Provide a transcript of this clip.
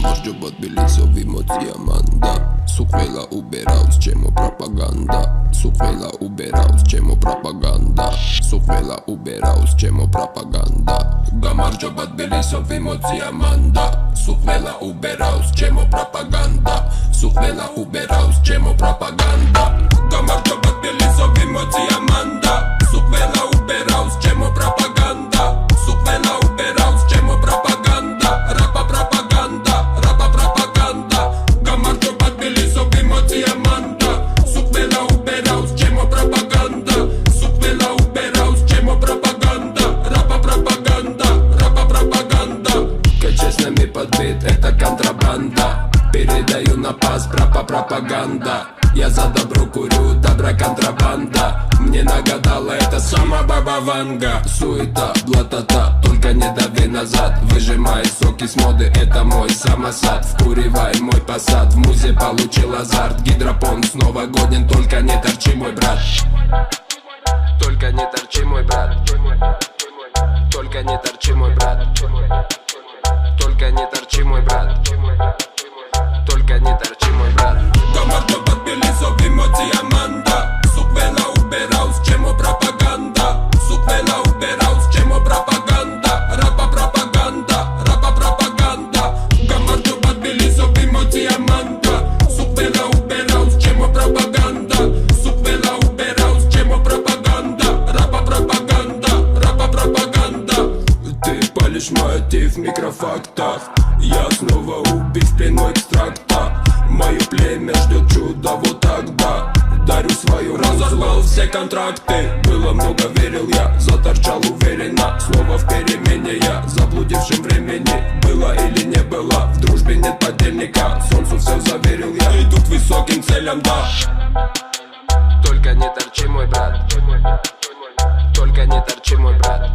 გამარჯობა თბილისოვი მოწიამანდა სულ ყველა უბერავს ჩემო პროპაგანდა სულ ყველა უბერავს ჩემო პროპაგანდა სულ ყველა უბერავს ჩემო პროპაგანდა გამარჯობა თბილისოვი მოწიამანდა სულ ყველა უბერავს ჩემო პროპაგანდა სულ ყველა უბერავს ჩემო პროპაგანდა გამარჯობა თბილისოვი მოწიამანდა სულ ყველა უბერავს ჩემო პროპაგანდა სულ ყველა უბერავს ჩემო პროპაგანდა რაპა პროპაგანდა რაპა პროპაგანდა გამარჯობა თბილისოვი მოწიამანდა სულ ყველა უბერავს ჩემო პროპაგანდა სულ ყველა უბერავს ჩემო პროპаганда рапа пропаганда рапа пропаганда Честно ми подбит, это контрабанда Передаю на пас, пропаганда Я за добро курю, добра контрабанда Мне нагадала это сама баба Ванга Суета, блатота, только не дави назад Выжимай соки с моды, это мой самосад Вкуривай мой посад, в музе получил азарт Гидропон снова годен, только не торчи мой брат Только не торчи мой брат Только не торчи мой брат Только не торчи мой брат Только не торчи мой брат Გამარჯობა თბილისოვი მოწიამანდა სულ ყველა უბერავს ჩემო პროპაგანდა სულ ყველა უბერავს ჩემო პროპაგანდა რაპა პროპაგანდა რაპა პროპაგანდა გამარჯობა თბილისოვი მოწიამანდა სულ ყველა უბერავს ჩემო პროპაგანდა სულ ყველა უბერავს ჩემო პროპаганда რაპა პროპაგанда რაპа пропаганда Ты палишь мой актив в микрофактах Я снова убит в плену экстракта Мое племя ждет чуда вот тогда Дарю свою разорвал все контракты Было много, верил я, заторчал уверенно Снова в перемене я, заблудившим времени Было или не было, в дружбе нет подельника Солнцу все заверил я, иду к высоким целям, да Только не торчи мой брат Только не торчи мой брат